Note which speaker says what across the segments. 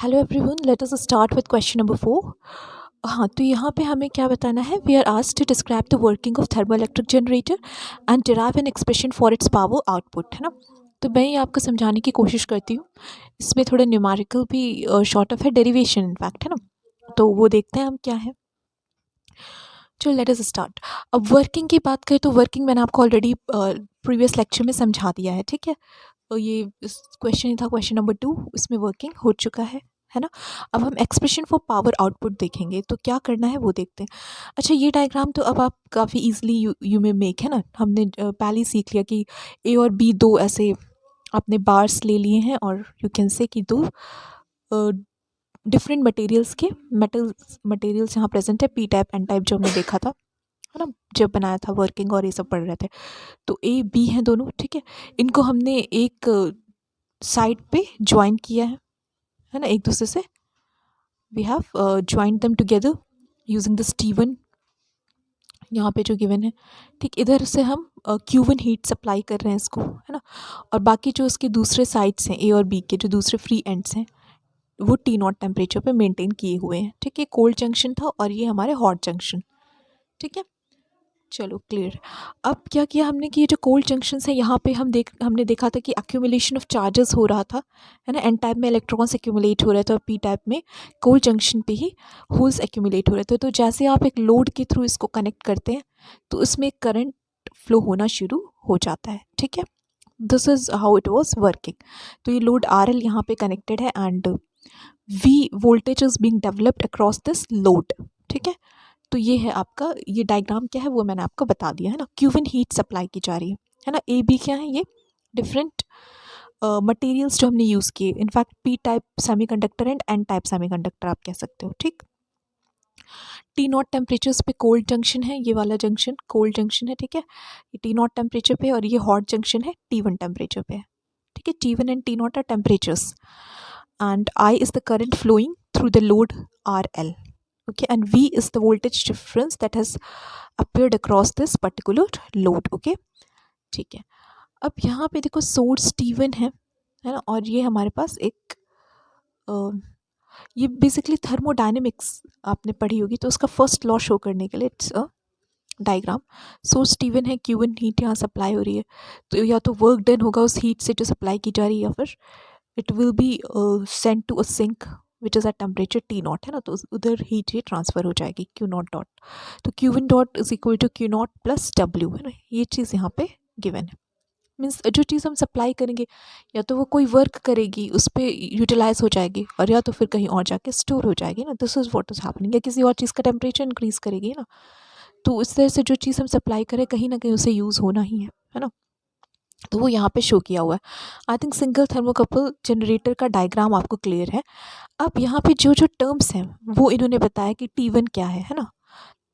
Speaker 1: Hello everyone, let us start with question number 4। हाँ, तो यहाँ पे हमें क्या बताना है। We are asked to describe the working of thermoelectric generator and derive an expression for its power output, है ना। तो मैं ये आपको समझाने की कोशिश करती हूँ। इसमें थोड़ा न्यूमेरिकल भी शॉर्ट ऑफ है, डेरिवेशन इनफैक्ट, है ना। तो वो देखते हैं हम क्या है। चलो लेट अस स्टार्ट। अब वर्किंग की बात करें तो वर्किंग मैंने आपको ऑलरेडी प्रीवियस लेक्चर में समझा दिया है, ठीक है। तो ये क्वेश्चन ही था, क्वेश्चन नंबर 2, इसमें वर्किंग हो चुका है ना। अब हम एक्सप्रेशन फॉर पावर आउटपुट देखेंगे, तो क्या करना है वो देखते हैं। अच्छा, ये डायग्राम तो अब आप काफ़ी इजीली यू में मेक, है ना। हमने पहले ही सीख लिया कि ए और बी दो ऐसे आपने बार्स ले लिए हैं और यू कैन से कि दो डिफरेंट मटेरियल्स के मटेरियल्स यहाँ प्रेजेंट है, पी टाइप एन टाइप, जो हमने देखा था, है ना, जब बनाया था वर्किंग और ये सब पढ़ रहे थे। तो ए बी हैं दोनों, ठीक है। इनको हमने एक साइड पे ज्वाइन किया है ना, एक दूसरे से। We have join them together using this T1 यहाँ पे जो गिवन है, ठीक। इधर से हम Q1 हीट सप्लाई कर रहे हैं इसको, है ना। और बाकी जो इसके दूसरे साइड्स हैं, ए और बी के जो दूसरे फ्री एंड्स हैं, वो T0 टेम्परेचर पे मेंटेन किए हुए हैं, ठीक है। कोल्ड जंक्शन था और ये हमारे हॉट जंक्शन, ठीक है। चलो क्लियर। अब क्या किया हमने कि ये जो कोल्ड जंक्शंस है, यहाँ पे हमने देखा था कि एक्यूमुलेशन ऑफ चार्जेस हो रहा था, है ना। एन टाइप में इलेक्ट्रॉन्स एक्यूमुलेट हो रहे थे और पी टाइप में कोल्ड जंक्शन पे ही होल्स एक्यूमुलेट हो रहे थे। तो जैसे आप एक लोड के थ्रू इसको कनेक्ट करते हैं तो उसमें करंट फ्लो होना शुरू हो जाता है, ठीक है। This is how it was working. तो ये लोड RL यहाँ पे कनेक्टेड है and V voltage is being developed across this load, ठीक है। तो ये है आपका, ये डायग्राम क्या है वो मैंने आपको बता दिया, है ना। Q1 हीट सप्लाई की जा रही है ना। ए बी क्या है, ये डिफरेंट मटेरियल्स जो हमने यूज़ किए, in fact P type semiconductor and N type semiconductor आप कह सकते हो, ठीक। T0 टेम्परेचर्स पे कोल्ड जंक्शन है, ये वाला जंक्शन कोल्ड जंक्शन है, ठीक है। ये T0 टेम्परेचर पे और ये हॉट जंक्शन है T1 टेम्परेचर पे, ठीक है। T1 and T0 are temperatures and I is the current flowing through the load RL, okay, and V is the voltage difference that has appeared across this particular load, okay, ठीक है। अब यहाँ पे देखो source T1 है ना, और ये हमारे पास एक ये बेसिकली थर्मोडायनेमिक्स आपने पढ़ी होगी, तो उसका फर्स्ट लॉ शो करने के लिए it's a diagram. Source T1 है, Q1 हीट यहाँ सप्लाई हो रही है, तो या तो वर्क डन होगा उस हीट से जो सप्लाई की जा रही है, या फिर it will be send to a sink which is at temperature T0, है ना। तो उधर हीट ये ट्रांसफ़र हो जाएगी Q0 डॉट। तो Q1 dot is equal to Q0 plus W, है ना। ये चीज़ यहाँ पे गिवन है। मीन्स जो चीज़ हम सप्लाई करेंगे या तो वो कोई वर्क करेगी, उस पर यूटिलाइज हो जाएगी, और या तो फिर कहीं और जाके स्टोर हो जाएगी ना। This is what is happening. या किसी और चीज़ का टेम्परेचर इंक्रीज़ करेगी ना, तो इस तरह से जो चीज़ हम सप्लाई करें कहीं ना कहीं उसे यूज़ होना ही है ना। तो वो यहाँ पे शो किया हुआ है। I think single thermocouple generator का डायग्राम आपको क्लियर है। अब यहाँ पे जो जो टर्म्स हैं वो इन्होंने बताया कि T1 क्या है ना।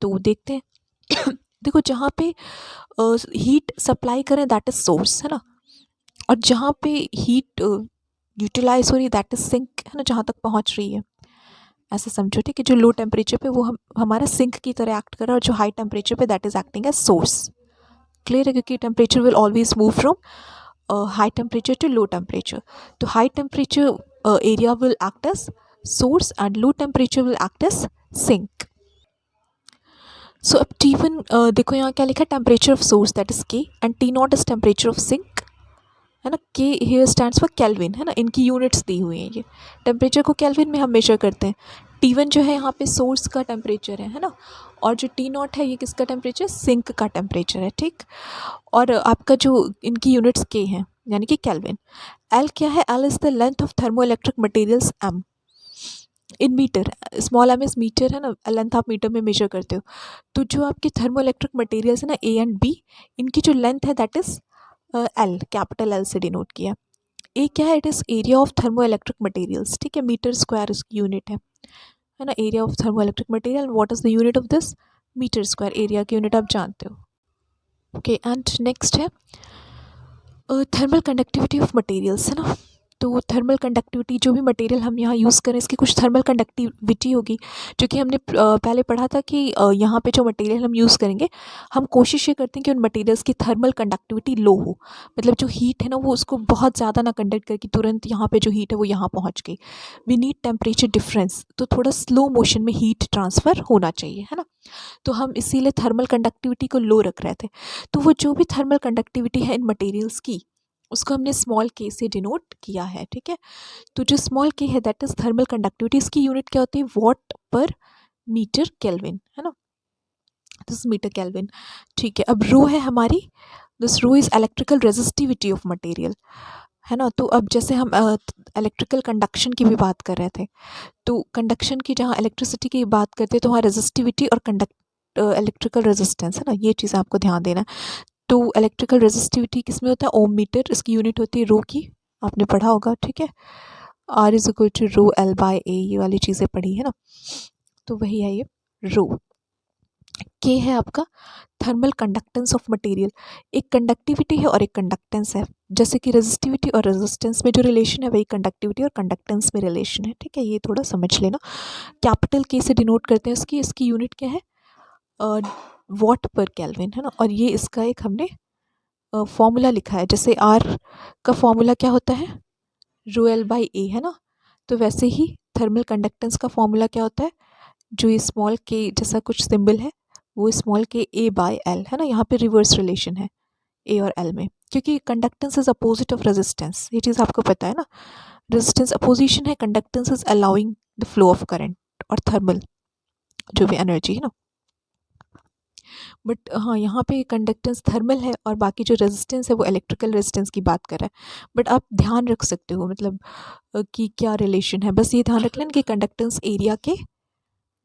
Speaker 1: तो देखते हैं। देखो, जहाँ पे हीट सप्लाई करें दैट इज सोर्स, है ना, और जहाँ पे हीट यूटिलाइज हो रही है दैट इज सिंक, है ना, जहाँ तक पहुँच रही है। ऐसे समझो, ठीक है। जो लो टेम्परेचर पे वो हमारा सिंक की तरह एक्ट कर रहा है, और जो हाई टेम्परेचर पे that is acting as source. Clear है, क्योंकि temperature will always move from high temperature to low temperature. तो high temperature area will act as source and low temperature will act as sink. So अब T1 देखो यहाँ क्या लिखा है, temperature of source that is K and T0 is temperature of sink, है ना। K here stands for kelvin, है ना। इनकी यूनिट्स दी हुई हैं, ये टेम्परेचर को केल्विन में हम मेजर करते हैं। T1 जो है यहाँ पे सोर्स का टेम्परेचर है ना, और जो T0 है ये किसका टेम्परेचर, सिंक का टेम्परेचर है, ठीक। और आपका जो इनकी यूनिट्स K हैं यानी कि केल्विन। L क्या है, L is the length of thermo electric materials M in metre. Small m is metre, है ना, लेंथ आप मीटर में मेजर करते हो। तो जो आपके थर्मो इलेक्ट्रिक मटेरियल्स है ना, A एंड B, इनकी जो लेंथ है that is L, capital L से डिनोट किया। ए क्या है, it is area of thermo electric materials, ठीक है। मीटर स्क्वायर इसकी यूनिट है ना, area of thermo electric material. What is the unit of this, metre square. Area की यूनिट आप जानते हो, ओके। एंड नेक्स्ट है थर्मल कंडक्टिविटी ऑफ मटेरियल्स, है ना। तो थर्मल कंडक्टिविटी, जो भी मटेरियल हम यहाँ यूज़ करें इसकी कुछ थर्मल कंडक्टिविटी होगी, जो कि हमने पहले पढ़ा था कि यहाँ पे जो मटेरियल हम यूज़ करेंगे हम कोशिश ये करते हैं कि उन मटेरियल्स की थर्मल कंडक्टिविटी लो हो, मतलब जो हीट है ना वो उसको बहुत ज़्यादा ना कंडक्ट करे कि तुरंत यहाँ पे जो हीट है वो यहाँ पहुँच गई। वी नीड टेम्परेचर डिफरेंस, तो थोड़ा स्लो मोशन में हीट ट्रांसफ़र होना चाहिए, है ना। तो हम इसीलिए थर्मल कंडक्टिविटी को लो रख रहे थे। तो वो जो भी थर्मल कंडक्टिविटी है इन मटेरियल्स की उसको हमने स्मॉल के से डिनोट किया है, ठीक है। तो जो स्मॉल के है दैट इज थर्मल कंडक्टिविटी, इसकी यूनिट क्या होती है, वॉट पर मीटर केल्विन, है ना, दिस मीटर केल्विन, ठीक है। अब रो है हमारी, this rho is electrical resistivity of material, है ना। तो अब जैसे हम इलेक्ट्रिकल कंडक्शन की भी बात कर रहे थे, तो कंडक्शन की जहाँ इलेक्ट्रिसिटी की बात करते हैं तो वहाँ रेजिस्टिविटी और इलेक्ट्रिकल रेजिस्टेंस, है ना, ये चीज़ आपको ध्यान देना है। तो इलेक्ट्रिकल रेजिस्टिविटी किस में होता है, ओम मीटर, इसकी यूनिट होती है रो की, आपने पढ़ा होगा, ठीक है। R is equal to rho L by A, ये वाली चीज़ें पढ़ी है ना, तो वही है ये रो। के है आपका थर्मल कंडक्टेंस ऑफ मटेरियल, एक कंडक्टिविटी है और एक कंडक्टेंस है, जैसे कि रेजिस्टिविटी और रेजिस्टेंस में जो रिलेशन है वही कंडक्टिविटी और कंडक्टेंस में रिलेशन है, ठीक है। ये थोड़ा समझ लेना। कैपिटल के से डिनोट करते हैं इसकी यूनिट क्या है, वॉट पर केल्विन, है ना। और ये इसका एक हमने फॉर्मूला लिखा है, जैसे आर का फॉर्मूला क्या होता है, रो एल बाई ए, है ना। तो वैसे ही थर्मल कंडक्टेंस का फॉर्मूला क्या होता है, जो ये स्मॉल के जैसा कुछ सिंबल है वो small K A by L, है ना। यहाँ पे रिवर्स रिलेशन है ए और एल में, क्योंकि conductance is opposite of resistance, ये चीज़ आपको पता है ना। रेजिस्टेंस अपोजिशन है, conductance is allowing the flow of current और थर्मल जो भी एनर्जी है ना। बट हाँ, यहाँ पे कंडक्टेंस थर्मल है और बाकी जो रेजिस्टेंस है वो इलेक्ट्रिकल रेजिस्टेंस की बात कर रहा है। बट आप ध्यान रख सकते हो मतलब कि क्या रिलेशन है, बस ये ध्यान रख लेना कि कंडक्टेंस एरिया के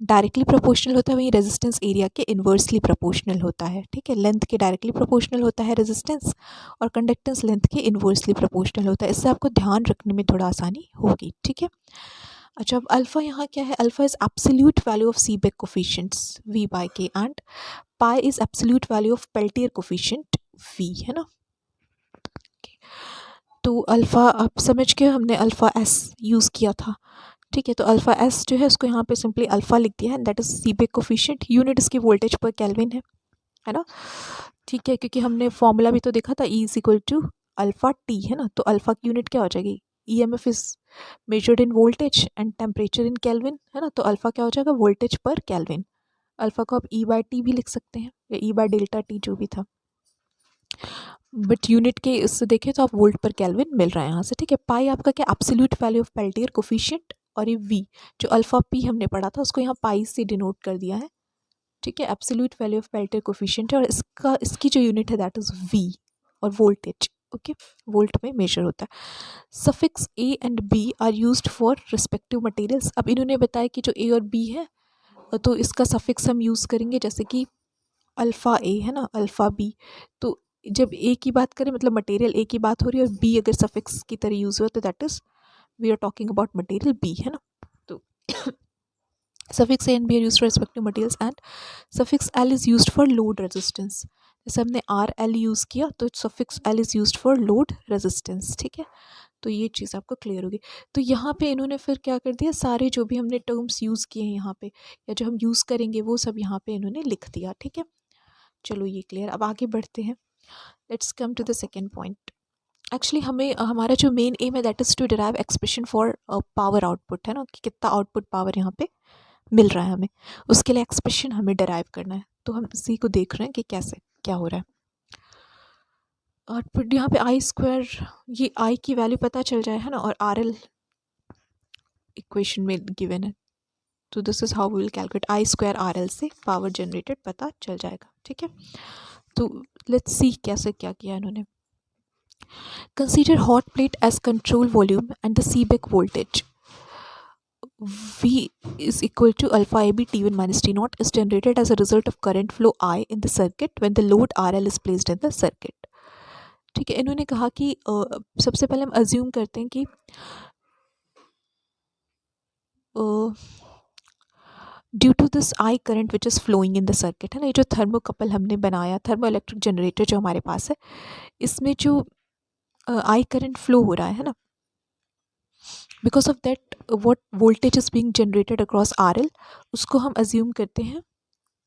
Speaker 1: डायरेक्टली प्रोपोर्शनल होता है, वहीं रेजिस्टेंस एरिया के इन्वर्सली प्रोपोर्शनल होता है, ठीक है। लेंथ के डायरेक्टली प्रोपोर्शनल होता है रेजिस्टेंस, और कंडक्टेंस लेंथ के इन्वर्सली प्रोपोर्शनल होता है। इससे आपको ध्यान रखने में थोड़ा आसानी होगी, ठीक है। अच्छा, अब अल्फ़ा यहाँ क्या है, alpha is absolute value of Seebeck coefficients V by K, and pi is absolute value of Peltier coefficient V, है ना। तो अल्फ़ा आप समझ के हमने अल्फ़ा एस यूज़ किया था, ठीक है। तो अल्फ़ा एस जो है उसको यहाँ पे सिंपली अल्फ़ा लिख दिया है, that is Seebeck coefficient, unit इसकी वोल्टेज पर केल्विन है ना, ठीक है। क्योंकि हमने फॉर्मूला भी तो देखा था, E is equal to alpha T, है ना। तो अल्फ़ा की यूनिट क्या हो जाएगी, E M F is measured in voltage and temperature in kelvin, है ना। तो अल्फ़ा क्या हो जाएगा, वोल्टेज पर केल्विन। अल्फ़ा को आप ई बाय टी भी लिख सकते हैं, या ई बाय डेल्टा टी, जो भी था, बट यूनिट के इससे देखें तो आप वोल्ट पर केल्विन मिल रहा है यहाँ से, ठीक है। पाई आपका क्या, absolute value of Peltier coefficient, और ये वी जो अल्फ़ा पी हमने पढ़ा था उसको यहाँ पाई से डिनोट कर दिया है, ठीक है। Absolute value of Peltier coefficient है, और इसकी जो यूनिट है दैट इज़ वी, और वोल्टेज, ओके, वोल्ट में मेजर होता है। Suffix A and B are used for respective materials. अब इन्होंने बताया कि जो ए और बी है तो इसका सफिक्स हम यूज़ करेंगे, जैसे कि अल्फ़ा ए, है ना, अल्फ़ा बी। तो जब ए की बात करें मतलब मटेरियल ए की बात हो रही है, और बी अगर सफिक्स की तरह यूज़ हुआ तो that is we are talking about material B, है ना। तो suffix A and B are used for respective materials, and suffix L is used for load resistance. जैसे हमने आर एल यूज़ किया तो suffix L is used for load resistance, ठीक है। तो ये चीज़ आपको क्लियर होगी। तो यहाँ पे इन्होंने फिर क्या कर दिया, सारे जो भी हमने टर्म्स यूज़ किए हैं यहाँ पे या जो हम यूज़ करेंगे वो सब यहाँ पे इन्होंने लिख दिया, ठीक है। चलो ये क्लियर। अब आगे बढ़ते हैं, let's come to the second point. Actually हमें हमारा जो मेन एम है that is to derive expression for power output, है ना, कि कितना आउटपुट पावर यहाँ पे मिल रहा है हमें, उसके लिए एक्सप्रेशन हमें डिराइव करना है। तो हम इसी को देख रहे हैं कि कैसे क्या हो रहा है। आउटपुट यहाँ पे आई स्क्वायर, ये आई की वैल्यू पता चल जाए, है ना, और आर एल इक्वेशन में गिवन है, तो this is how we will calculate I square R L से पावर जनरेटेड पता चल जाएगा, ठीक है। तो लेट्स सी कैसे क्या किया इन्होंने। Consider hot plate as control volume and the Seebeck voltage V is equal to alpha AB T1 minus T0 is generated as a result of current flow I in the circuit when the load RL is placed in the circuit, ठीक है। इन्होंने कहा कि सबसे पहले हम assume करते हैं कि due to this I current which is flowing in the circuit, है ना, ये जो थर्मोकपल हमने बनाया, थर्मो इलेक्ट्रिक जनरेटर जो हमारे पास है, इसमें जो आई करंट फ्लो हो रहा है ना, because of that what voltage is being generated across R L, उसको हम अज्यूम करते हैं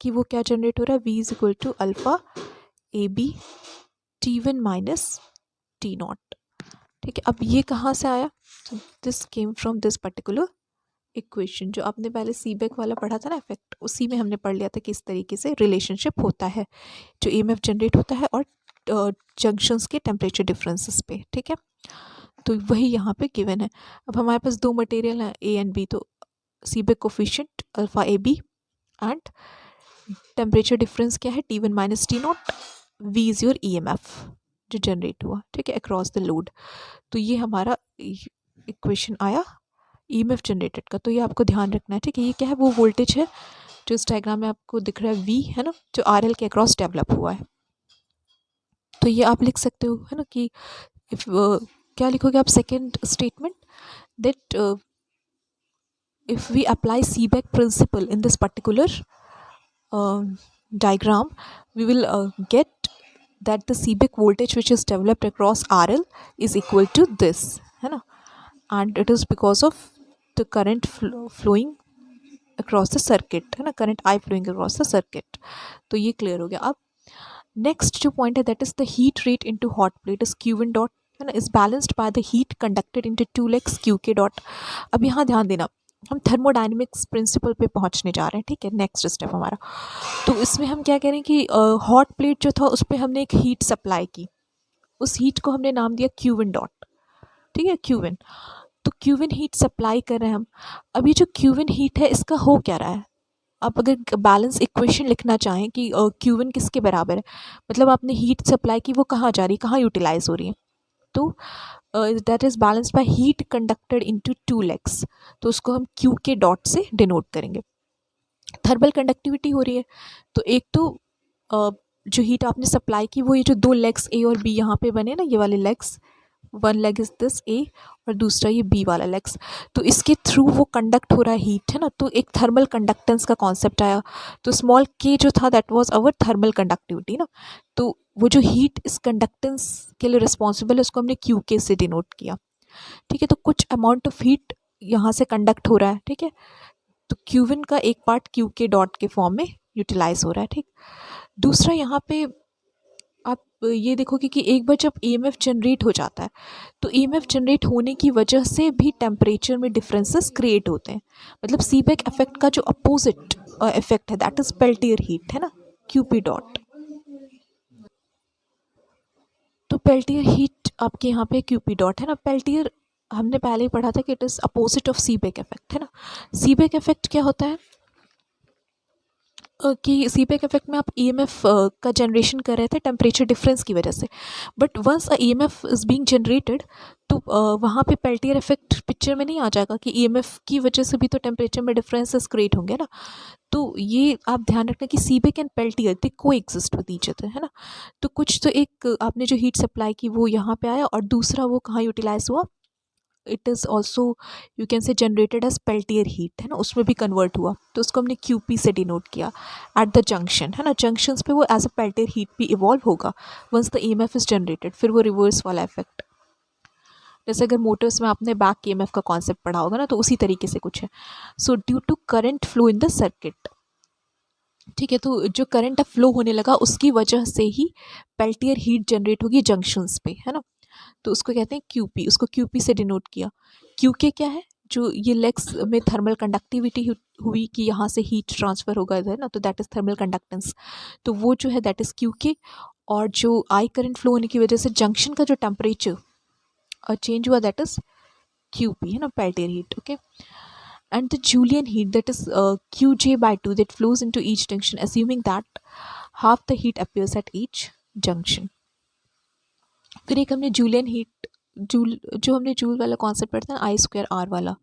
Speaker 1: कि वो क्या जनरेट हो रहा है, V is equal to alpha A B T1 minus T naught. ठीक है, अब ये कहाँ से आया, तो this came from this particular equation, जो आपने पहले सीबेक वाला पढ़ा था ना इफेक्ट, उसी में हमने पढ़ लिया था कि इस तरीके से रिलेशनशिप होता है जो EMF जनरेट होता है और जंक्शंस के टेम्परेचर डिफरेंसेस पे। ठीक है, तो वही यहाँ पे गिवन है। अब हमारे पास दो मटेरियल हैं A एंड B, तो Seebeck coefficient alpha A B and temperature difference क्या है T1 minus T naught, V is your EMF जो जनरेट हुआ। ठीक है, अक्रॉस द लोड। तो ये हमारा इक्वेशन आया EMF जनरेटेड का। तो ये आपको ध्यान रखना है। ठीक है, ये क्या है, वो वोल्टेज है जो इस डायग्राम में आपको दिख रहा है V है ना, जो RL के अक्रॉस डेवलप हुआ है। तो ये आप लिख सकते हो है ना कि इफ क्या लिखोगे आप, second statement that if we apply Seebeck principle in this particular diagram, we will get that the Seebeck voltage which is developed across RL is equal to this, है ना, and it is because of the current flowing across the circuit, है ना, current I flowing across the circuit। तो ये clear हो गया। अब next जो point है, that is the heat rate into hot plate is Q1 dot, है ना, is balanced by the heat conducted into 2 legs QK dot। अब यहाँ ध्यान देना, हम थर्मोडाइनमिक्स प्रिंसिपल पे पहुंचने जा रहे हैं। ठीक है, नेक्स्ट स्टेप हमारा, तो इसमें हम क्या करें कि हॉट प्लेट जो था उस पर हमने एक हीट सप्लाई की, उस हीट को हमने नाम दिया Q1 डॉट। ठीक है, Q1, तो Q1 हीट सप्लाई कर रहे हैं हम। अब ये जो Q1 हीट है इसका हो क्या रहा है, आप अगर बैलेंस इक्वेशन लिखना चाहें कि Q1 किसके बराबर है, मतलब आपने हीट सप्लाई की, वो कहाँ जा रही है, कहाँ यूटिलाइज हो रही है, तो that is balanced by heat conducted into 2 legs, तो उसको हम क्यू के डॉट से डिनोट करेंगे। थर्मल कंडक्टिविटी हो रही है, तो एक तो जो हीट आपने सप्लाई की वो ये जो 2 लेग्स A और B यहाँ पे बने ना, ये वाले legs, one leg is this A और दूसरा ये B वाला लेग्स, तो इसके थ्रू वो कंडक्ट हो रहा है हीट, है ना, तो एक थर्मल कंडक्टेंस का कॉन्सेप्ट आया। तो स्मॉल k जो था that was our thermal conductivity ना, तो वो जो हीट इस कंडक्टेंस के लिए रिस्पॉन्सिबल है उसको हमने क्यू के से डिनोट किया। ठीक है, तो कुछ अमाउंट ऑफ हीट यहाँ से कंडक्ट हो रहा है। ठीक है, तो Q1 का एक पार्ट क्यू के डॉट के फॉर्म में यूटिलाइज हो रहा है। ठीक, दूसरा यहाँ पे आप ये देखोगे कि एक बार जब EMF जनरेट हो जाता है तो EMF जनरेट होने की वजह से भी टेम्परेचर में डिफरेंसेस क्रिएट होते हैं। मतलब सीबेक इफेक्ट का जो अपोजिट इफेक्ट है दैट इज पेल्टियर हीट, है ना, QP डॉट। तो पेल्टियर हीट आपके यहाँ पे QP डॉट है ना। पेल्टियर हमने पहले ही पढ़ा था कि it is opposite of Seebeck effect, है ना। सीबेक इफेक्ट क्या होता है कि सीबेक इफेक्ट में आप EMF का जनरेशन कर रहे थे टेम्परेचर डिफरेंस की वजह से, but once EMF is being generated तो वहाँ पे पेल्टियर इफेक्ट पिक्चर में नहीं आ जाएगा कि EMF की वजह से भी तो टेम्परेचर में डिफरेंसेस क्रिएट होंगे ना। तो ये आप ध्यान रखना कि सीबेक एंड पेल्टियर दे को एग्जिस्ट विद ईच अदर, है ना। तो कुछ तो एक आपने जो हीट सप्लाई की वो यहाँ पे आया और दूसरा वो कहाँ यूटिलाइज हुआ, it is also you can say generated as Peltier heat, है ना, उसमें भी कन्वर्ट हुआ, तो उसको हमने QP से डिनोट किया एट द जंक्शन, है ना। जंक्शंस पे वो एज अ पेल्टियर हीट भी इवॉल्व होगा once the EMF is generated, फिर वो रिवर्स वाला इफेक्ट, जैसे अगर मोटर्स में आपने बैक EMF का कॉन्सेप्ट पढ़ा होगा ना, तो उसी तरीके से कुछ है। So due to current flow in the circuit, ठीक है, तो जो करंट अब फ्लो होने लगा उसकी वजह से ही पेल्टियर हीट जनरेट होगी जंक्शंस पे, है ना। तो उसको कहते हैं QP, उसको QP से डिनोट किया। QK क्या है, जो ये लेग्स में थर्मल कंडक्टिविटी हुई कि यहाँ से हीट ट्रांसफ़र होगा इधर ना, तो दैट इज़ थर्मल कंडक्टेंस, तो वो जो है दैट इज़ QK। और जो आई करंट फ्लो होने की वजह से जंक्शन का जो टेम्परेचर चेंज हुआ दैट इज़ QP, है ना, Peltier heat. Okay, and the Julian heat that is Qj by 2 that flows into each junction, assuming that half the heat appears at each junction। फिर एक हमने Julian heat, joule जो हमने joule वाला concept पढ़ा था I²R वाला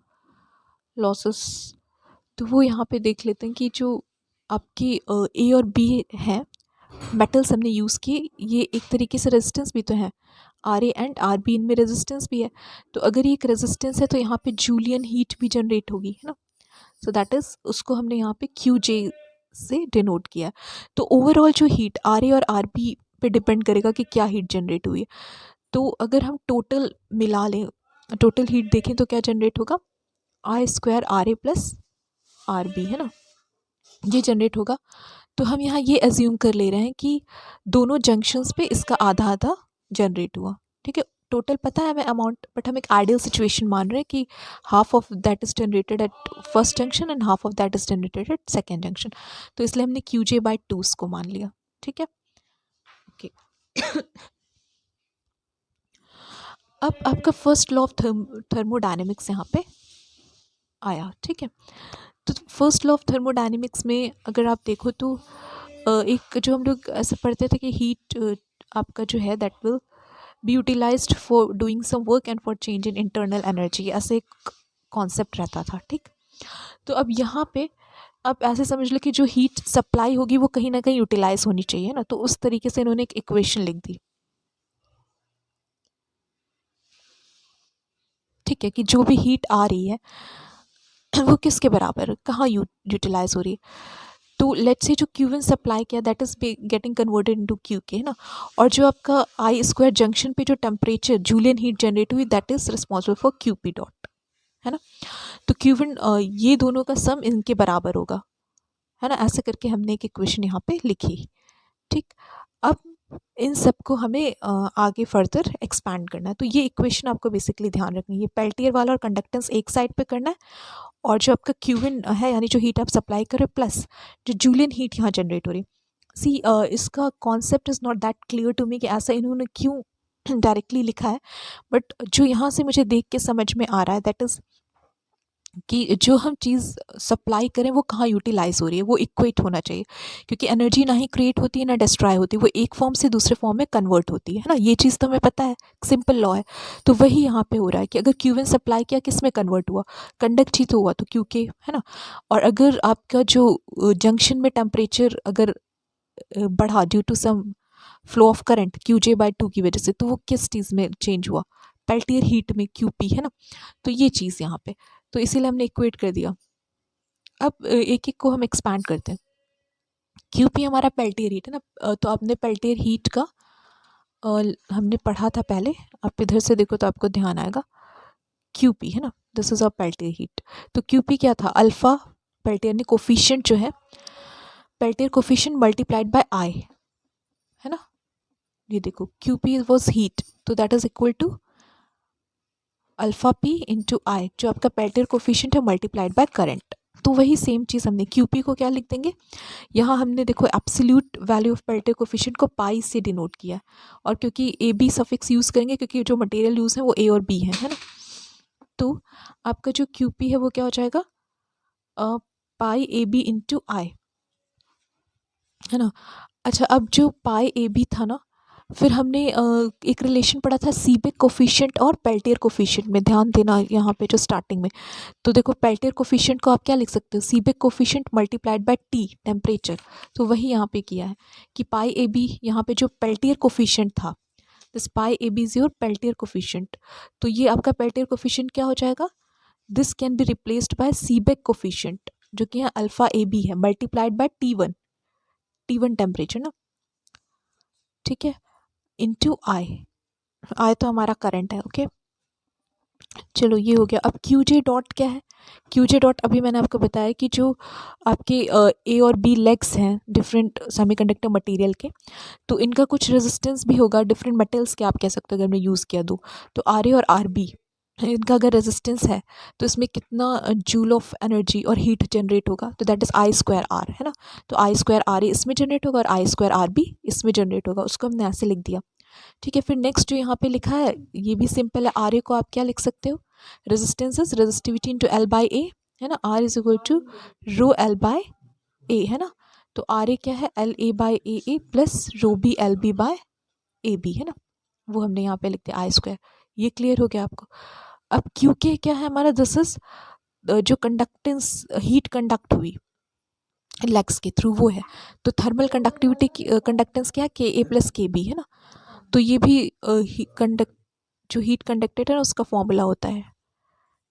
Speaker 1: losses, तो वो यहाँ पे देख लेते हैं कि जो आपकी A और B हैं मेटल्स हमने यूज़ किए, ये एक तरीके से रेजिस्टेंस भी तो है, RA एंड RB, इनमें रेजिस्टेंस भी है। तो अगर ये एक रेजिस्टेंस है तो यहाँ पे जूलियन हीट भी जनरेट होगी, है ना। सो दैट इज़ उसको हमने यहाँ पे QJ से डिनोट किया। तो ओवरऑल जो हीट RA और RB पे डिपेंड करेगा कि क्या हीट जनरेट हुई है। तो अगर हम टोटल मिला लें टोटल हीट देखें तो क्या जनरेट होगा, I square R A plus R B, है ना, ये जनरेट होगा। तो हम यहाँ ये एज्यूम कर ले रहे हैं कि दोनों जंक्शंस पे इसका आधा आधा जनरेट हुआ, ठीक है। टोटल पता है हमें अमाउंट, बट हम एक आइडियल सिचुएशन मान रहे हैं कि half of that is generated at first junction and half of that is generated at second junction. तो इसलिए हमने क्यू जे बाई टू को मान लिया, ठीक है, ओके। अब आपका फर्स्ट लॉ ऑफ थर्मोडायनेमिक्स यहाँ पे आया, ठीक है। तो फर्स्ट लॉ ऑफ थर्मोडायनेमिक्स में अगर आप देखो तो एक जो हम लोग ऐसे पढ़ते थे कि हीट आपका जो है that will be utilised for doing some work and for change in internal energy, ऐसे एक कॉन्सेप्ट रहता था, ठीक। तो अब यहाँ पे आप ऐसे समझ लो कि जो हीट सप्लाई होगी वो कहीं ना कहीं यूटिलाइज होनी चाहिए ना, तो उस तरीके से इन्होंने एक इक्वेशन लिख दी, ठीक है, कि जो भी हीट आ रही है वो किसके बराबर कहाँ यूटिलाइज हो रही है। तो लेट्स से जो क्यू इन सप्लाई किया that is getting converted into Q के, है ना, और जो आपका आई स्क्वायर जंक्शन पे जो टेम्परेचर जूलियन हीट जनरेट हुई that is responsible for Q P dot, है ना। तो क्यू इन ये दोनों का सम इनके बराबर होगा, है ना, ऐसे करके हमने एक इक्वेशन यहाँ पे लिखी, ठीक। अब इन सब को हमें आगे फर्दर एक्सपैंड करना है। तो ये इक्वेशन आपको बेसिकली ध्यान रखनी है, ये पेल्टियर वाला और कंडक्टेंस एक साइड पे करना है, और जो आपका क्यूविन है यानी जो हीट आप सप्लाई कर रहे हो प्लस जो जूलियन हीट यहाँ जनरेट हो रही है। सी इसका concept is not that clear to me कि ऐसा इन्होंने क्यों डायरेक्टली लिखा है, बट जो यहाँ से मुझे देख के समझ में आ रहा है दैट इज़ कि जो हम चीज़ सप्लाई करें वो कहाँ यूटिलाइज हो रही है, वो इक्वेट होना चाहिए, क्योंकि एनर्जी ना ही क्रिएट होती है ना डिस्ट्रॉय होती है, वो एक फॉर्म से दूसरे फॉर्म में कन्वर्ट होती है ना, ये चीज़ तो हमें पता है, सिंपल लॉ है। तो वही यहाँ पे हो रहा है कि अगर क्यूविन सप्लाई किया किस में कन्वर्ट हुआ, कंडक्ट ही तो हुआ, तो क्यू के, है ना। और अगर आपका जो जंक्शन में टेम्परेचर अगर बढ़ा due to some flow of current Q J by two की वजह से, तो वो किस चीज़ में चेंज हुआ, पेल्टियर हीट में क्यू पी, है ना। तो ये चीज़ यहाँ पे, तो इसीलिए हमने इक्वेट कर दिया। अब एक एक को हम एक्सपैंड करते हैं। क्यू पी हमारा पेल्टियर हीट है ना, तो आपने पेल्टियर हीट का हमने पढ़ा था पहले, आप इधर से देखो तो आपको ध्यान आएगा, क्यू पी, है ना, this is a Peltier heat. तो क्यू पी क्या था, अल्फा पेल्टियर ने कोफिशिएंट जो है Peltier coefficient multiplied by I, है ना, ये देखो क्यू पी वॉज हीट, तो that is equal to alpha P into I, जो आपका पेल्टियर कोफिशिएंट है मल्टीप्लाइड बाय करंट। तो वही सेम चीज़ हमने क्यू पी को क्या लिख देंगे, यहाँ हमने देखो absolute value of Peltier coefficient को पाई से डिनोट किया, और क्योंकि ए बी सफिक्स यूज़ करेंगे क्योंकि जो मटेरियल यूज़ है वो ए और बी है ना। तो आपका जो क्यू पी है वो क्या हो जाएगा, पाई ए बी इंटू आई, है ना। अच्छा, अब जो पाई ए बी था ना, फिर हमने एक रिलेशन पढ़ा था सीबेक कोफिशिएंट और पेल्टियर कोफिशिएंट में, ध्यान देना यहाँ पे जो स्टार्टिंग में। तो देखो पेल्टियर कोफिशिएंट को आप क्या लिख सकते हो, Seebeck coefficient multiplied by T temperature, तो वही यहाँ पे किया है कि पाई ए बी यहाँ पे जो पेल्टियर कोफिशिएंट था, this pi A B is your Peltier coefficient, तो ये आपका पेल्टियर कोफिशिएंट क्या हो जाएगा, this can be replaced by Seebeck coefficient जो कि यहाँ अल्फा ए बी है multiplied by T one temperature ना, ठीक है, इंटू आई तो हमारा करंट है, ओके। चलो ये हो गया। अब क्यू जे डॉट क्या है, क्यू जे डॉट अभी मैंने आपको बताया कि जो आपके ए और बी लेग्स हैं डिफरेंट सेमीकंडक्टर मटेरियल के, तो इनका कुछ रेजिस्टेंस भी होगा, डिफरेंट मेटल्स के आप कह सकते हो अगर हमने यूज़ किया तो आर ए और आर बी, इनका अगर रेजिस्टेंस है तो इसमें कितना जूल ऑफ एनर्जी और हीट जनरेट होगा, तो that is I square R, है ना। तो आई स्क्वायर आर ए इसमें जनरेट होगा और आई स्क्वायर आर बी इसमें जनरेट होगा, उसको हमने ऐसे लिख दिया, ठीक है। फिर नेक्स्ट जो यहाँ पे लिखा है ये भी सिंपल है, आर ए को आप क्या लिख सकते हो, resistance is resistivity into L by A, है ना, R is equal to rho L by A, है ना। तो आर ए क्या है, L A by A plus rho B L B by A B, है ना, वो हमने यहाँ पे लिख दिया आई स्क्वायर। ये क्लियर हो गया आपको। अब क्यू के क्या है हमारा, दिस इज जो कंडक्टेंस हीट कंडक्ट हुई लेग्स के थ्रू वो है, तो थर्मल कंडक्टिविटी कंडक्टेंस क्या है, के ए प्लस के बी, है ना। तो ये भी जो हीट कंडक्टेड है ना उसका फॉर्मूला होता है,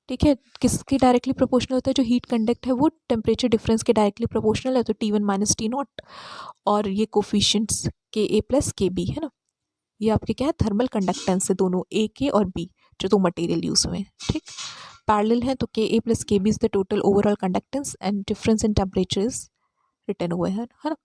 Speaker 1: ठीक है, किसके डायरेक्टली प्रोपोर्शनल होता है, जो हीट कंडक्ट है वो टेम्परेचर डिफरेंस के डायरेक्टली प्रोपोर्शनल है, तो T one minus T not, और ये कोफिशिएंट्स के ए प्लस के बी, है ना, ये आपके क्या है थर्मल कंडक्टेंस है दोनों ए के और बी, जो दो मटेरियल यूज़ हुए हैं, ठीक। पैरेलल है तो K A plus K B is the total overall conductance and difference in temperature is return हुए हैं, है ना।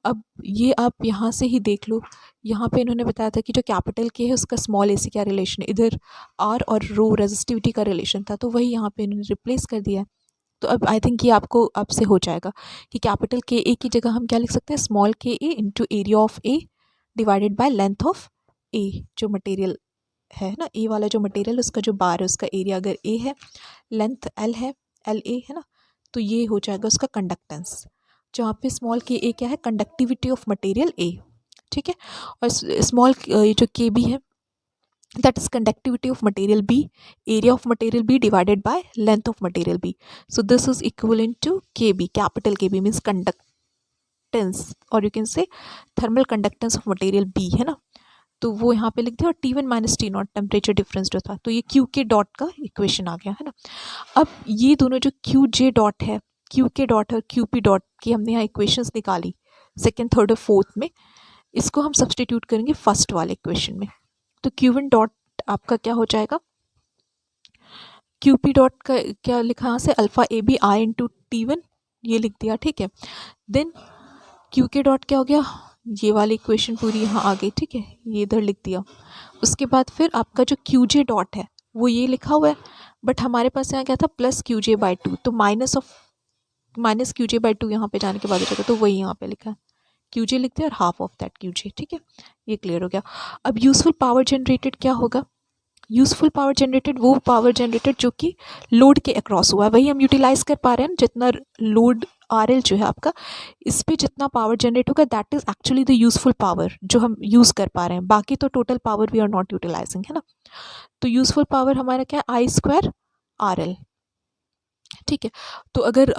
Speaker 1: अब ये आप यहाँ से ही देख लो, यहाँ पे इन्होंने बताया था कि जो कैपिटल के है उसका स्मॉल ए से क्या रिलेशन है, इधर आर और रो रेजिस्टिविटी का रिलेशन था, तो वही यहाँ पे इन्होंने रिप्लेस कर दिया है। तो अब आई थिंक ये आपको अब से हो जाएगा कि कैपिटल के ए की जगह हम क्या लिख सकते हैं, small K A into area of A divided by length of A, जो मटेरियल है ना, ए वाला जो मटेरियल उसका जो बार है उसका एरिया अगर ए है, लेंथ एल है, एल ए है ना, तो ये हो जाएगा उसका कंडक्टेंस, जहाँ पे स्मॉल के ए क्या है, कंडक्टिविटी ऑफ मटेरियल ए, ठीक है। और स्मॉल ये जो के बी है that is conductivity of material B, area of material B divided by length of material B. So this is equivalent to KB, capital KB means conductance or you can say thermal conductance of material B, है ना। तो वो यहाँ पे लिख दिया, और T1 minus T not temperature difference जो था, तो ये क्यू के डॉट का इक्वेशन आ गया, है ना। अब ये दोनों जो क्यू जे डॉट है, क्यू के डॉट और क्यू पी डॉट की हमने यहाँ इक्वेशंस निकाली सेकेंड थर्ड और फोर्थ में, इसको हम सब्सटीट्यूट करेंगे फर्स्ट वाले इक्वेशन में। तो Q1 डॉट आपका क्या हो जाएगा, QP डॉट का क्या लिखा यहाँ से, alpha A B I into T1 ये लिख दिया, ठीक है। देन QK डॉट क्या हो गया, ये वाली इक्वेशन पूरी यहाँ आ गई, ठीक है, ये इधर लिख दिया। उसके बाद फिर आपका जो QJ डॉट है वो ये लिखा हुआ है, बट हमारे पास यहाँ क्या था, प्लस QJ/2, तो माइनस QJ/2 यहाँ पे जाने के बाद हो जाएगा, तो वही यहाँ पे लिखा है QJ लिख दिया और हाफ ऑफ दैट QJ, ठीक है, ये क्लियर हो गया। अब यूजफुल पावर जनरेटेड क्या होगा, यूजफुल पावर जनरेटेड वो पावर जनरेटेड जो कि लोड के अक्रॉस हुआ है, वही हम यूटिलाइज कर पा रहे हैं, जितना लोड RL जो है आपका, इस पर जितना पावर जनरेट होगा that is actually the useful power जो हम यूज़ कर पा रहे हैं, बाकी तो total power we are not utilising, है ना। तो यूजफुल पावर हमारा क्या है, I² RL, ठीक है। तो अगर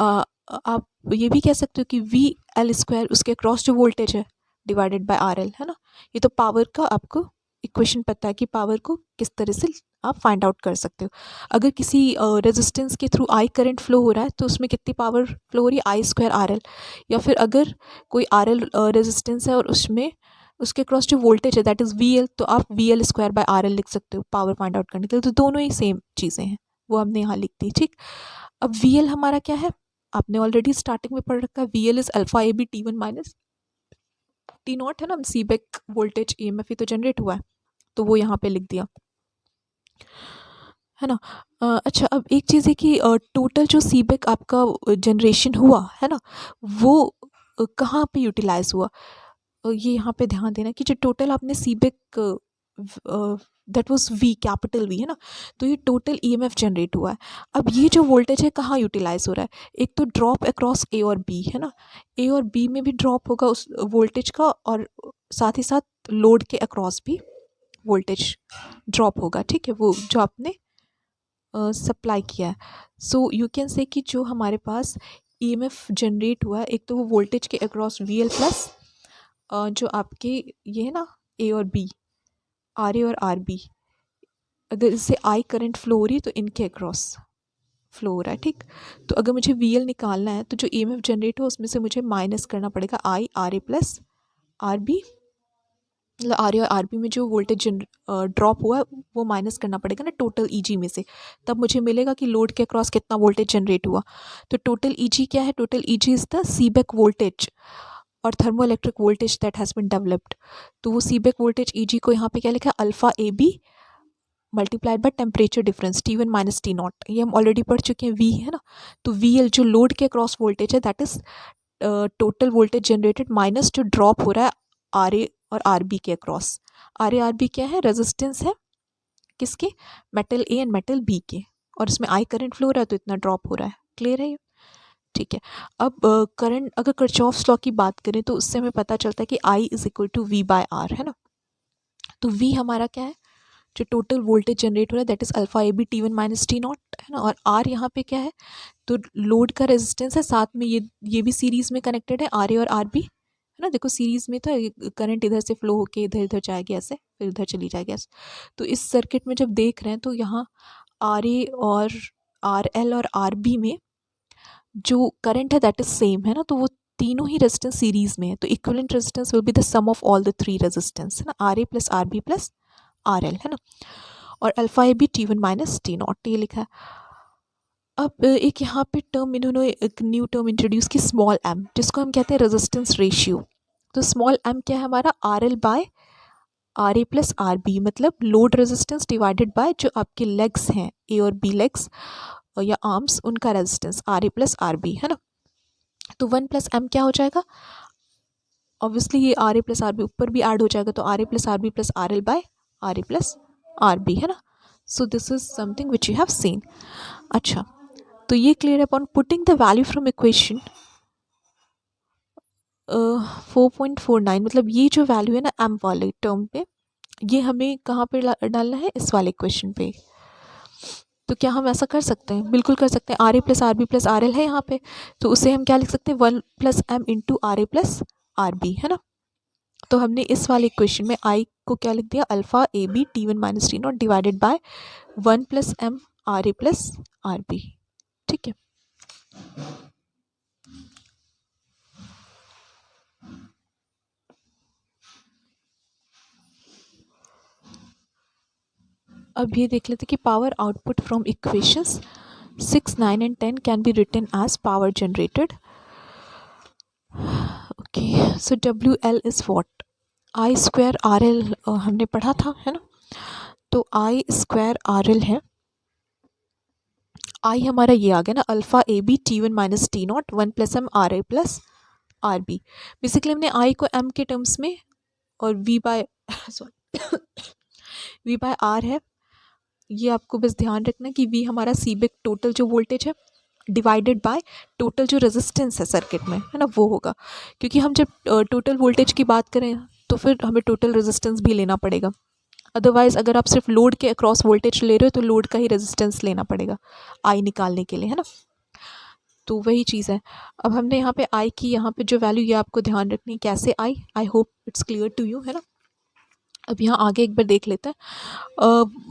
Speaker 1: आप ये भी कह सकते हो कि VL² उसके क्रॉस जो वोल्टेज है डिवाइडेड बाय RL, है ना। ये तो पावर का आपको इक्वेशन पता है कि पावर को किस तरह से आप फाइंड आउट कर सकते हो। अगर किसी रेजिस्टेंस के थ्रू I करंट फ्लो हो रहा है तो उसमें कितनी पावर फ्लो हो रही है, I² RL, या फिर अगर कोई RL रेजिस्टेंस है और उसमें उसके क्रॉस जो वोल्टेज है दैट इज़ VL, तो आप VL² RL लिख सकते हो पावर फाइंड आउट करने के लिए। तो दोनों ही सेम चीज़ें हैं, वो हमने यहाँ लिख दी, ठीक। अब VL हमारा क्या है, आपने ऑलरेडी स्टार्टिंग में पढ़ रखा है, VL is alpha AB T1 minus T not, है ना। सीबेक वोल्टेज EMF ही तो जनरेट हुआ है, तो वो यहाँ पे लिख दिया, है ना। अच्छा, अब एक चीज़ है कि टोटल जो सीबेक आपका जनरेशन हुआ है ना, वो कहाँ पे यूटिलाइज हुआ, ये यहाँ पे ध्यान देना कि जो टोटल आपने Seebeck that was V, capital V, है ना, तो ये टोटल EMF जनरेट हुआ है। अब ये जो वोल्टेज है कहाँ यूटिलाइज हो रहा है, एक तो ड्रॉप अक्रॉस A और B, है ना, A और B में भी ड्रॉप होगा उस वोल्टेज का, और साथ ही साथ लोड के अक्रॉस भी वोल्टेज ड्रॉप होगा, ठीक है, वो जो आपने सप्लाई किया है। सो यू कैन से कि जो हमारे पास EMF जनरेट हुआ है, एक तो वो वोल्टेज के अक्रॉस VL प्लस जो आपके ये है ना A और B, RA और RB, अगर इससे I करंट फ्लो हो रही है तो इनके अक्रॉस फ्लो हो रहा है, ठीक। तो अगर मुझे VL निकालना है तो जो EMF जनरेट हो उसमें से मुझे माइनस करना पड़ेगा I RA प्लस RB, मतलब RA और RB में जो वोल्टेज ड्रॉप हुआ है वो माइनस करना पड़ेगा ना टोटल EG में से, तब मुझे मिलेगा कि लोड के अक्रॉस कितना वोल्टेज जनरेट हुआ। तो टोटल EG क्या है, total EG is the Seebeck voltage और thermo electric voltage that has been developed. तो वो सीबेक वोल्टेज EG को यहाँ पे क्या लिखा है, alpha AB multiplied by temperature difference T1 minus T not, ये हम ऑलरेडी पढ़ चुके हैं, V है ना। तो VL जो लोड के अक्रॉस वोल्टेज है that is total voltage generated minus जो ड्रॉप हो रहा है RA और RB के अक्रॉस। RA RB क्या है, रेजिस्टेंस है किसके, metal A and metal B के, और इसमें I करंट फ्लो हो रहा है तो इतना ड्रॉप हो रहा है, क्लियर है ये, ठीक है। अब करंट अगर किरचॉफ्स लॉ की बात करें तो उससे हमें पता चलता है कि I is equal to V/R, है ना। तो V हमारा क्या है, जो टोटल वोल्टेज जनरेट हो रहा है that is alpha AB T1 minus T not, है ना। और R यहाँ पे क्या है, तो लोड का रेजिस्टेंस है, साथ में ये भी सीरीज में कनेक्टेड है RA और RB, है ना। देखो सीरीज में था, करंट इधर से फ्लो होके इधर इधर जाएगी ऐसे, फिर इधर चली जाएगी ऐसे। तो इस सर्किट में जब देख रहे हैं तो यहाँ RA और RL और RB में जो करंट है दैट इज सेम, है ना। तो वो तीनों ही रेजिस्टेंस सीरीज में है, तो equivalent resistance will be the sum of all the three resistance, है ना, RA plus RB plus RL, है ना। और alpha A B T1 minus T0 ये लिखा है। अब एक यहाँ पे टर्म इन्होंने एक न्यू टर्म इंट्रोड्यूस की स्मॉल एम, जिसको हम कहते हैं रेजिस्टेंस रेशियो। तो स्मॉल एम क्या है हमारा, R L by R A plus R B, मतलब लोड रेजिस्टेंस डिवाइडेड बाय जो आपके लेग्स हैं ए और बी लेग्स या आर्म्स, उनका resistance R A plus R B है ना। तो 1 + m क्या हो जाएगा, ऑब्वियसली ये R A plus R B ऊपर भी ऐड हो जाएगा, तो R A plus R B plus R L by R A plus R B है ना। So this is something which you have seen. अच्छा, तो ये क्लियर है। Upon putting the value from equation 4.49, मतलब ये जो वैल्यू है ना एम वाले टर्म पे, ये हमें कहाँ पे डालना है, इस वाले इक्वेशन पे। तो क्या हम ऐसा कर सकते हैं, बिल्कुल कर सकते हैं। R A plus R B plus R L है यहाँ पे, तो उसे हम क्या लिख सकते हैं, 1 + m into R A plus R B है ना। तो हमने इस वाले इक्वेशन में आई को क्या लिख दिया, alpha A B T1 minus T0 divided by 1 + m R A plus R B. ठीक है, अब ये देख लेते कि power output from equations 6, 9 and 10 can be written as power generated. Okay, so WL is what, I square R L हमने पढ़ा था है ना। तो आई स्क्वायर आर एल है, आई हमारा ये आ गया ना, alpha A B T1 minus T0 1 + m R A plus R B. Basically हमने आई को m के टर्म्स में और v by sorry v by R है, ये आपको बस ध्यान रखना कि v हमारा सीबेक टोटल जो वोल्टेज है डिवाइडेड बाय टोटल जो रेजिस्टेंस है सर्किट में है ना, वो होगा। क्योंकि हम जब टोटल वोल्टेज की बात करें तो फिर हमें टोटल रेजिस्टेंस भी लेना पड़ेगा। अदरवाइज़ अगर आप सिर्फ लोड के अक्रॉस वोल्टेज ले रहे हो तो लोड का ही रेजिस्टेंस लेना पड़ेगा आई निकालने के लिए है ना। तो वही चीज़ है। अब हमने यहाँ पे आई की यहाँ पे जो वैल्यू, ये आपको ध्यान रखनी है कैसे I hope it's clear to you है ना। अब यहाँ आगे एक बार देख लेते हैं।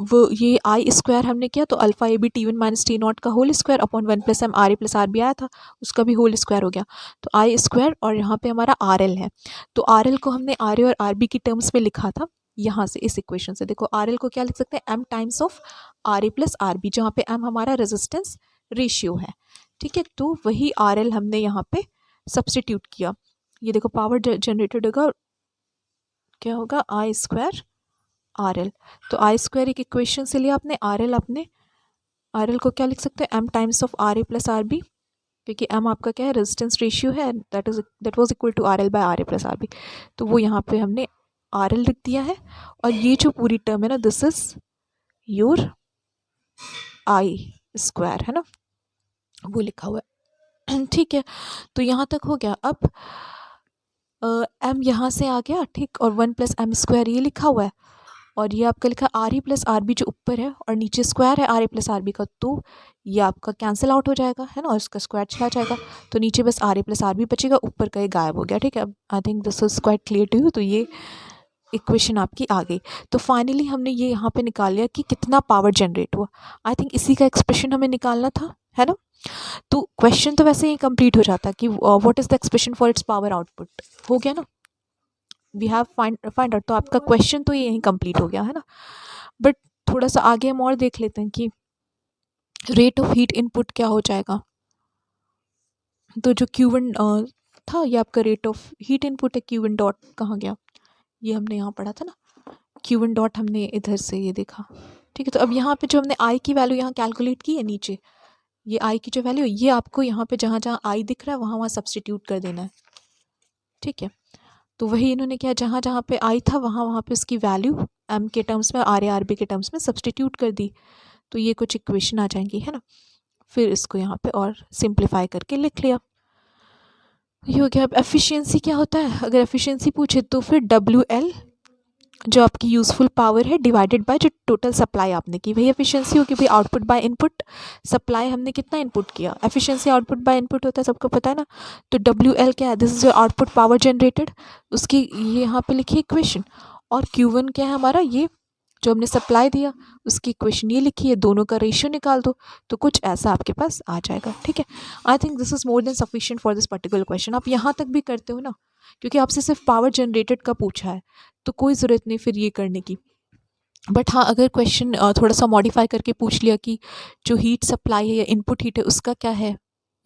Speaker 1: वो ये आई स्क्वायर हमने किया तो alpha A B T1 minus T0 का whole square upon 1 + m R A plus R B आया था, उसका भी होल स्क्वायर हो गया। तो आई स्क्वायर और यहाँ पे हमारा आर एल है, तो आर एल को हमने आर ए और आर बी की टर्म्स में लिखा था। यहाँ से इस इक्वेशन से देखो आर एल को क्या लिख सकते हैं, m times of R A plus R B, जहाँ पे m हमारा रेजिस्टेंस रेशियो है। ठीक है, तो वही आर एल हमने यहाँ पे सब्सटीट्यूट किया। ये देखो पावर जनरेटेड होगा, क्या होगा, आई स्क्वायर आर एल। तो आई स्क्वायर एक इक्वेशन से लिया आपने, आर एल को क्या लिख सकते हैं, m times of R A plus R B, क्योंकि m आपका क्या है, रेजिस्टेंस रेशियो है, that was equal to R L by R A plus R B. तो वो यहाँ पे हमने आर एल लिख दिया है, और ये जो पूरी टर्म है ना, this is your I square है ना, वो लिखा हुआ है। ठीक है, तो यहाँ तक हो गया। अब m यहाँ से आ गया, ठीक, और 1 + m स्क्वायर ये लिखा हुआ है, और ये आपका लिखा R E plus R B जो ऊपर है और नीचे स्क्वायर है R A plus R B का, तो ये आपका कैंसिल आउट हो जाएगा है ना, और इसका स्क्वायर चला जाएगा, तो नीचे बस R A plus R B बचेगा, ऊपर का ये गायब हो गया। ठीक है, अब I think this is quite clear to you. तो ये इक्वेशन आपकी आ गई। तो फाइनली हमने ये यहाँ पे निकाल लिया कि कितना पावर जनरेट हुआ। आई थिंक इसी का एक्सप्रेशन हमें निकालना था है ना। तो क्वेश्चन तो वैसे ही कंप्लीट हो जाता कि what is the expression for its power output, हो गया ना, वी हैव फाइंड आउट। तो आपका क्वेश्चन तो यहीं कंप्लीट हो गया है ना। बट थोड़ा सा आगे हम और देख लेते हैं कि रेट ऑफ हीट इनपुट क्या हो जाएगा। तो जो Q1 था, ये आपका रेट ऑफ हीट इनपुट है। Q1 डॉट कहाँ गया, ये हमने यहाँ पढ़ा था ना, Q1 डॉट हमने इधर से ये देखा। ठीक है, तो अब यहाँ पे जो हमने आई की वैल्यू यहाँ कैलकुलेट की है नीचे, ये आई की जो वैल्यू, ये आपको यहाँ पे जहाँ जहाँ आई दिख रहा है वहाँ वहाँ सब्सटीट्यूट कर देना है। ठीक है, तो वही इन्होंने किया, जहाँ जहाँ पे आई था वहाँ वहाँ पे उसकी वैल्यू एम के टर्म्स में, आर ए आर बी के टर्म्स में सब्सटीट्यूट कर दी, तो ये कुछ इक्वेशन आ जाएंगी है ना। फिर इसको यहाँ पे और सिंप्लीफाई करके लिख लिया, ये हो गया। अब एफिशिएंसी क्या होता है, अगर एफिशिएंसी पूछे तो फिर WL जो आपकी यूज़फुल पावर है डिवाइडेड बाय जो टोटल सप्लाई आपने की, वही एफिशिएंसी होगी भाई। आउटपुट बाय इनपुट, सप्लाई हमने कितना इनपुट किया, एफिशिएंसी आउटपुट बाय इनपुट होता है, सबको पता है ना। तो WL क्या है, this is your output power generated, उसकी ये यहाँ पे लिखी इक्वेशन। और Q1 क्या है हमारा, ये जो हमने सप्लाई दिया उसकी इक्वेशन ये लिखी है, दोनों का रेशियो निकाल दो, तो कुछ ऐसा आपके पास आ जाएगा। ठीक है, आई think this is more than sufficient for this particular question. आप यहाँ तक भी करते हो ना, क्योंकि आपसे सिर्फ पावर जनरेटेड का पूछा है, तो कोई ज़रूरत नहीं फिर ये करने की बट हाँ, अगर क्वेश्चन थोड़ा सा मॉडिफाई करके पूछ लिया कि जो हीट सप्लाई है या इनपुट हीट है उसका क्या है,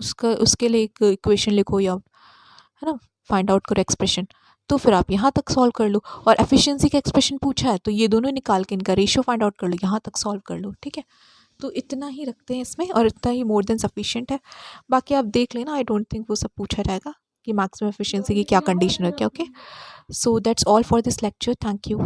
Speaker 1: उसका उसके लिए एक इक्वेशन लिखो या है ना, फाइंड आउट करो एक्सप्रेशन, तो फिर आप यहाँ तक सॉल्व कर लो। और एफिशिएंसी का एक्सप्रेशन पूछा है तो ये दोनों निकाल के इनका रेशियो फाइंड आउट कर लो, यहाँ तक सॉल्व कर लो, ठीक है। तो इतना ही रखते हैं इसमें और इतना ही मोर देन सफिशिएंट है। बाकी आप देख लेना, आई डोंट थिंक वो सब पूछा जाएगा कि मैक्सिमम एफिशिएंसी की क्या कंडीशन है क्या। Okay, so that's all for this lecture, thank you.